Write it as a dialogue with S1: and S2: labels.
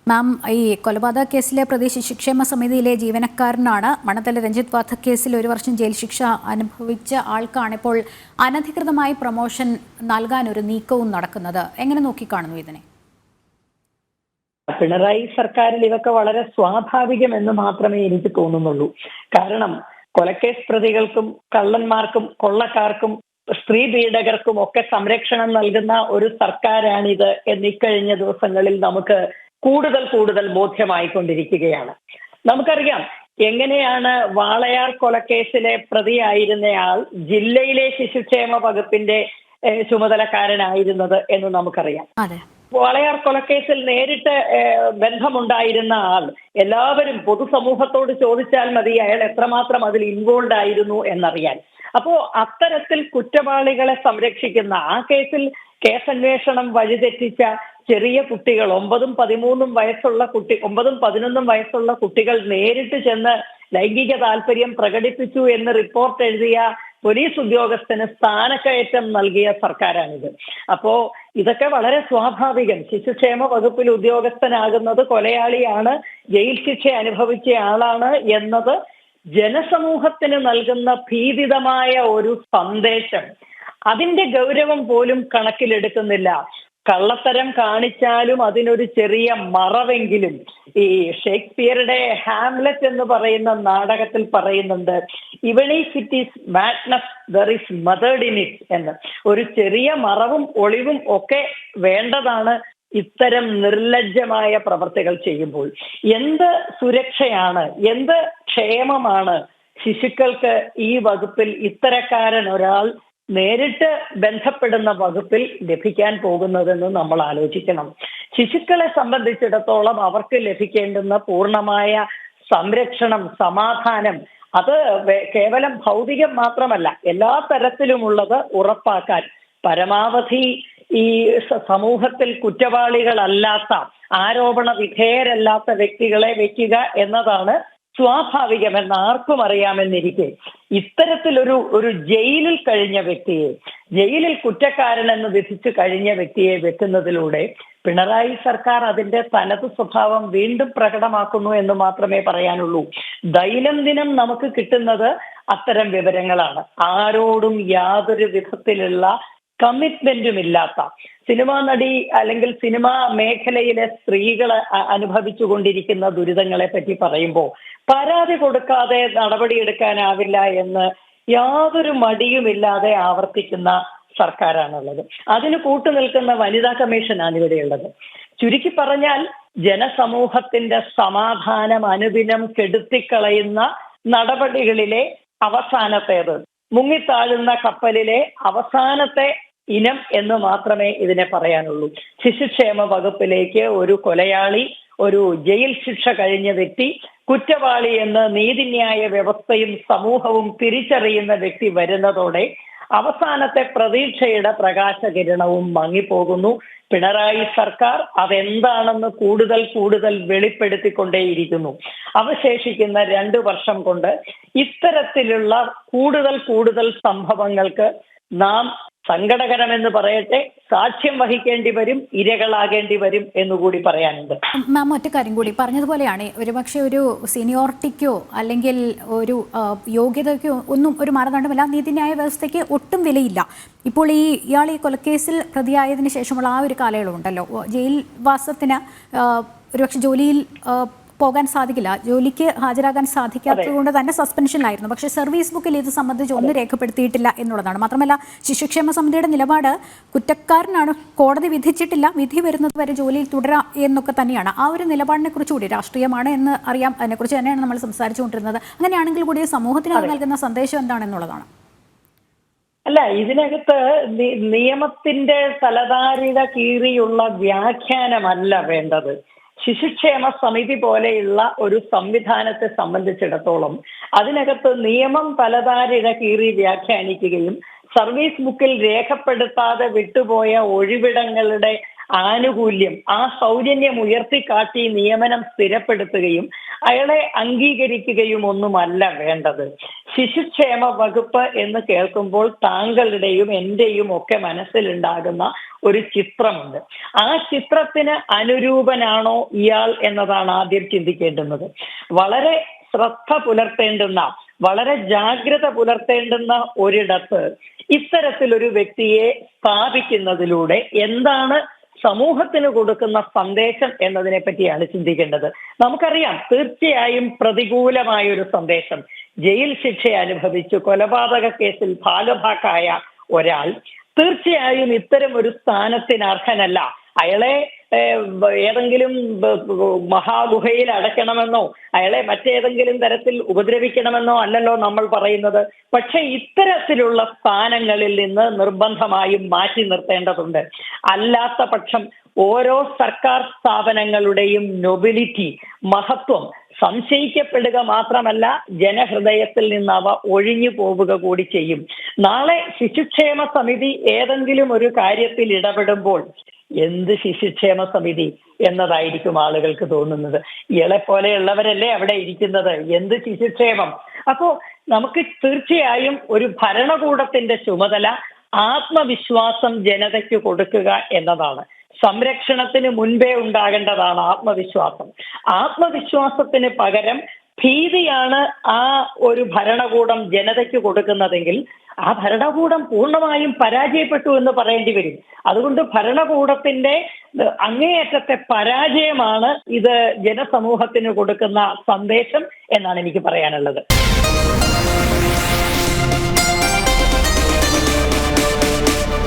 S1: മാം, ഈ കൊലപാതക കേസിലെ പ്രതി ശിശുക്ഷേമ സമിതിയിലെ ജീവനക്കാരനാണ്. മണത്തല രഞ്ജിത്ത് വധക്കേസിൽ 1 വർഷം ജയിൽ ശിക്ഷ അനുഭവിച്ച ആൾക്കാണ് ഇപ്പോൾ അനധികൃതമായി പ്രൊമോഷൻ നൽകാൻ ഒരു നീക്കവും നടക്കുന്നത്. എങ്ങനെ നോക്കിക്കാണുന്നു ഇതിനെ?
S2: പിണറായി സർക്കാരിൽ ഇതൊക്കെ വളരെ സ്വാഭാവികമെന്ന് മാത്രമേ എനിക്ക് തോന്നുന്നുള്ളൂ. കാരണം കൊലക്കേസ് പ്രതികൾക്കും കള്ളന്മാർക്കും കൊള്ളക്കാർക്കും സ്ത്രീ പീഡകർക്കും ഒക്കെ സംരക്ഷണം നൽകുന്ന ഒരു സർക്കാരാണിത് എന്ന് ഇക്കഴിഞ്ഞ ദിവസങ്ങളിൽ നമുക്ക് കൂടുതൽ ബോധ്യമായിക്കൊണ്ടിരിക്കുകയാണ്. നമുക്കറിയാം എങ്ങനെയാണ് വാളയാർ കൊലക്കേസിലെ പ്രതിയായിരുന്നയാൾ ജില്ലയിലെ ശിശുക്ഷേമ വകുപ്പിന്റെ ചുമതലക്കാരനായിരുന്നത് എന്ന് നമുക്കറിയാം. വാളയാർ കൊലക്കേസിൽ നേരിട്ട് ബന്ധമുണ്ടായിരുന്ന ആൾ, എല്ലാവരും പൊതുസമൂഹത്തോട് ചോദിച്ചാൽ മതി അയാൾ എത്രമാത്രം അതിൽ ഇൻവോൾവ് ആയിരുന്നു എന്നറിയാൻ. അപ്പോ അത്തരത്തിൽ കുറ്റവാളികളെ സംരക്ഷിക്കുന്ന, ആ കേസിൽ കേസന്വേഷണം വഴിതെറ്റിച്ച ചെറിയ കുട്ടികൾ, 9-13 വയസ്സുള്ള കുട്ടികൾ നേരിട്ട് ചെന്ന് ലൈംഗിക താല്പര്യം പ്രകടിപ്പിച്ചു എന്ന് റിപ്പോർട്ട് എഴുതിയ പോലീസ് ഉദ്യോഗസ്ഥന് സ്ഥാനക്കയറ്റം നൽകിയ സർക്കാരാണിത്. അപ്പോ ഇതൊക്കെ വളരെ സ്വാഭാവികം. ശിശുക്ഷേമ വകുപ്പിൽ ഉദ്യോഗസ്ഥനാകുന്നത് കൊലയാളിയാണ്, ജയിൽ ശിക്ഷ അനുഭവിച്ച ആളാണ് എന്നത് ജനസമൂഹത്തിന് നൽകുന്ന ഭീതിതമായ ഒരു സന്ദേശം. അതിന്റെ ഗൗരവം പോലും കണക്കിലെടുക്കുന്നില്ല. കള്ളത്തരം കാണിച്ചാലും അതിനൊരു ചെറിയ മറവെങ്കിലും. ഈ ഷേക്സ്പിയറുടെ ഹാംലെറ്റ് എന്ന് പറയുന്ന നാടകത്തിൽ പറയുന്നുണ്ട്, even if it is madness there is method in it എന്ന്. ഒരു ചെറിയ മറവും ഒളിവും ഒക്കെ വേണ്ടതാണ് ഇത്തരം നിർലജ്ജമായ പ്രവർത്തികൾ ചെയ്യുമ്പോൾ. എന്ത് സുരക്ഷയാണ്, എന്ത് ക്ഷേമമാണ് ശിശുക്കൾക്ക് ഈ വകുപ്പിൽ ഇത്തരക്കാരൻ ഒരാൾ നേരിട്ട് ബന്ധപ്പെടുന്ന വകുപ്പിൽ ലഭിക്കാൻ പോകുന്നതെന്ന് നമ്മൾ ആലോചിക്കണം. ശിശുക്കളെ സംബന്ധിച്ചിടത്തോളം അവർക്ക് ലഭിക്കേണ്ടുന്ന പൂർണ്ണമായ സംരക്ഷണം, സമാധാനം, അത് കേവലം ഭൗതികം മാത്രമല്ല, എല്ലാ തരത്തിലുമുള്ളത് ഉറപ്പാക്കാൻ പരമാവധി ഈ സമൂഹത്തിൽ കുറ്റവാളികളല്ലാത്ത, ആരോപണ വിധേയരല്ലാത്ത വ്യക്തികളെ വെക്കുക എന്നതാണ് സ്വാഭാവികമെന്ന് ആർക്കും അറിയാമെന്നിരിക്കെ ഇത്തരത്തിലൊരു ജയിലിൽ കഴിഞ്ഞ വ്യക്തിയെ, ജയിലിൽ കുറ്റക്കാരനെന്ന് വിധിച്ചു കഴിഞ്ഞ വ്യക്തിയെ വെക്കുന്നതിലൂടെ പിണറായി സർക്കാർ അതിന്റെ തനത് സ്വഭാവം വീണ്ടും പ്രകടമാക്കുന്നു എന്ന് മാത്രമേ പറയാനുള്ളൂ. ദൈനംദിനം നമുക്ക് കിട്ടുന്നത് അത്തരം വിവരങ്ങളാണ്. ആരോടും യാതൊരു വിധത്തിലുള്ള കമ്മിറ്റ്മെന്റും ഇല്ലാത്ത സിനിമാ നടി അല്ലെങ്കിൽ സിനിമാ മേഖലയിലെ സ്ത്രീകൾ അനുഭവിച്ചു കൊണ്ടിരിക്കുന്ന ദുരിതങ്ങളെ പറ്റി പറയുമ്പോൾ പരാതി കൊടുക്കാതെ നടപടിയെടുക്കാനാവില്ല എന്ന് യാതൊരു മടിയുമില്ലാതെ ആവർത്തിക്കുന്ന സർക്കാരാണുള്ളത്. അതിന് കൂട്ടുനിൽക്കുന്ന വനിതാ കമ്മീഷനാണ് ഇവിടെയുള്ളത്. ചുരുക്കി പറഞ്ഞാൽ ജനസമൂഹത്തിന്റെ സമാധാനം അനുദിനം കെടുത്തിക്കളയുന്ന നടപടികളിലെ അവസാനത്തേത്, മുങ്ങിത്താഴുന്ന കപ്പലിലെ അവസാനത്തെ ഇനം എന്ന് മാത്രമേ ഇതിനെ പറയാനുള്ളൂ. ശിശുക്ഷേമ വകുപ്പിലേക്ക് ഒരു കൊലയാളി, ഒരു ജയിൽ ശിക്ഷ കഴിഞ്ഞ വ്യക്തി, കുറ്റവാളി എന്ന് നീതിന്യായ വ്യവസ്ഥയും സമൂഹവും തിരിച്ചറിയുന്ന വ്യക്തി വരുന്നതോടെ അവസാനത്തെ പ്രതീക്ഷയുടെ പ്രകാശകിരണവും മങ്ങിപ്പോകുന്നു. പിണറായി സർക്കാർ അതെന്താണെന്ന് കൂടുതൽ വെളിപ്പെടുത്തിക്കൊണ്ടേയിരിക്കുന്നു. അവശേഷിക്കുന്ന 2 വർഷം കൊണ്ട് ഇത്തരത്തിലുള്ള കൂടുതൽ സംഭവങ്ങൾക്ക് നാം സങ്കടകരമെന്ന് പറയട്ടെ, സാക്ഷ്യം വഹിക്കേണ്ടി വരും, ഇരകളാകേണ്ടി വരും എന്നുകൂടി പറയാനുണ്ട്.
S1: മാം, ഒറ്റ കാര്യം കൂടി പറഞ്ഞതുപോലെയാണ്, ഒരുപക്ഷെ ഒരു സീനിയോറിറ്റിക്കോ അല്ലെങ്കിൽ ഒരു യോഗ്യതയ്ക്കോ ഒന്നും ഒരു മാനദണ്ഡമല്ല, നീതിന്യായ വ്യവസ്ഥയ്ക്ക് ഒട്ടും വിലയില്ല. ഇപ്പോൾ ഇയാൾ ഈ കൊലക്കേസിൽ പ്രതിയായതിനു ശേഷമുള്ള ആ ഒരു കാലയളവുണ്ടല്ലോ, ജയിൽ വാസത്തിന് ഒരുപക്ഷെ ജോലിയിൽ പോകാൻ സാധിക്കില്ല, ജോലിക്ക് ഹാജരാകാൻ സാധിക്കാത്തത് കൊണ്ട് തന്നെ സസ്പെൻഷനിലായിരുന്നു. പക്ഷേ സർവീസ് ബുക്കിൽ ഇത് സംബന്ധിച്ച് ഒന്നും രേഖപ്പെടുത്തിയിട്ടില്ല എന്നുള്ളതാണ്. മാത്രമല്ല ശിശുക്ഷേമ സമിതിയുടെ നിലപാട് കുറ്റക്കാരനാണ്, കോടതി വിധിച്ചിട്ടില്ല, വിധി വരുന്നത് വരെ ജോലിയിൽ തുടരാം എന്നൊക്കെ തന്നെയാണ്. ആ ഒരു നിലപാടിനെ കുറിച്ച് കൂടി, രാഷ്ട്രീയമാണ് എന്ന് അറിയാം, അതിനെക്കുറിച്ച് തന്നെയാണ് നമ്മൾ സംസാരിച്ചുകൊണ്ടിരുന്നത്. അങ്ങനെയാണെങ്കിൽ കൂടി സമൂഹത്തിന് അത് നൽകുന്ന സന്ദേശം എന്താണെന്നുള്ളതാണ്.
S2: അല്ല, ഇതിനകത്ത് നിയമത്തിന്റെ തലധാരിക കീറിയുള്ള വ്യാഖ്യാനമല്ല വേണ്ടത്. ശിശുക്ഷേമ സമിതി പോലെയുള്ള ഒരു സംവിധാനത്തെ സംബന്ധിച്ചിടത്തോളം അതിനകത്ത് നിയമം തലധാരിക കീറി വ്യാഖ്യാനിക്കുകയും സർവീസ് ബുക്കിൽ രേഖപ്പെടുത്താതെ വിട്ടുപോയ ഒഴിവിടങ്ങളുടെ ആനുകൂല്യം, ആ സൗജന്യം ഉയർത്തിക്കാട്ടി നിയമനം സ്ഥിരപ്പെടുത്തുകയും അയാളെ അംഗീകരിക്കുകയും ഒന്നുമല്ല വേണ്ടത്. ശിശുക്ഷേമ വകുപ്പ് എന്ന് കേൾക്കുമ്പോൾ താങ്കളുടെയും എന്റെയും ഒക്കെ മനസ്സിലുണ്ടാകുന്ന ഒരു ചിത്രമുണ്ട്. ആ ചിത്രത്തിന് അനുരൂപനാണോ ഇയാൾ എന്നതാണ് ആദ്യം ചിന്തിക്കേണ്ടുന്നത്. വളരെ ശ്രദ്ധ പുലർത്തേണ്ടുന്ന, വളരെ ജാഗ്രത പുലർത്തേണ്ടുന്ന ഒരിടത്ത് ഇത്തരത്തിലൊരു വ്യക്തിയെ സ്ഥാപിക്കുന്നതിലൂടെ എന്താണ് സമൂഹത്തിന് കൊടുക്കുന്ന സന്ദേശം എന്നതിനെ പറ്റിയാണ് ചിന്തിക്കേണ്ടത്. നമുക്കറിയാം, തീർച്ചയായും പ്രതികൂലമായ ഒരു സന്ദേശം. ജയിൽ ശിക്ഷ അനുഭവിച്ചു കൊലപാതക കേസിൽ ബാലഭാക്കായ ഒരാൾ തീർച്ചയായും ഇത്തരം ഒരു സ്ഥാനത്തിന് അർഹനല്ല. അയാളെ ഏതെങ്കിലും മഹാഗുഹയിൽ അടയ്ക്കണമെന്നോ അയാളെ മറ്റേതെങ്കിലും തരത്തിൽ ഉപദ്രവിക്കണമെന്നോ അല്ലല്ലോ നമ്മൾ പറയുന്നത്. പക്ഷെ ഇത്തരത്തിലുള്ള സ്ഥാനങ്ങളിൽ നിന്ന് നിർബന്ധമായും മാറ്റി നിർത്തേണ്ടതുണ്ട്. അല്ലാത്ത പക്ഷം ഓരോ സർക്കാർ സ്ഥാപനങ്ങളുടെയും നൊബിലിറ്റി, മഹത്വം സംശയിക്കപ്പെടുക മാത്രമല്ല, ജനഹൃദയത്തിൽ നിന്ന് അവ ഒഴിഞ്ഞു പോവുക കൂടി ചെയ്യും. നാളെ ശിശുക്ഷേമ സമിതി ഏതെങ്കിലും ഒരു കാര്യത്തിൽ ഇടപെടുമ്പോൾ എന്ത് ശിശുക്ഷേമ സമിതി എന്നതായിരിക്കും ആളുകൾക്ക് തോന്നുന്നത്. ഇയാളെ പോലെയുള്ളവരല്ലേ അവിടെ ഇരിക്കുന്നത്, എന്ത് ശിശുക്ഷേമം? അപ്പോ നമുക്ക് തീർച്ചയായും ഒരു ഭരണകൂടത്തിന്റെ ചുമതല ആത്മവിശ്വാസം ജനതയ്ക്ക് കൊടുക്കുക എന്നതാണ്. സംരക്ഷണത്തിന് മുൻപേ ഉണ്ടാകേണ്ടതാണ് ആത്മവിശ്വാസം. ആത്മവിശ്വാസത്തിന് പകരം ഭീതിയാണ് ആ ഒരു ഭരണകൂടം ജനതയ്ക്ക് കൊടുക്കുന്നതെങ്കിൽ ആ ഭരണകൂടം പൂർണ്ണമായും പരാജയപ്പെട്ടു എന്ന് പറയേണ്ടി വരും. അതുകൊണ്ട് ഭരണകൂടത്തിന്റെ അങ്ങേയറ്റത്തെ പരാജയമാണ് ഇത് ജനസമൂഹത്തിന് കൊടുക്കുന്ന സന്ദേശം എന്നാണ് എനിക്ക് പറയാനുള്ളത്.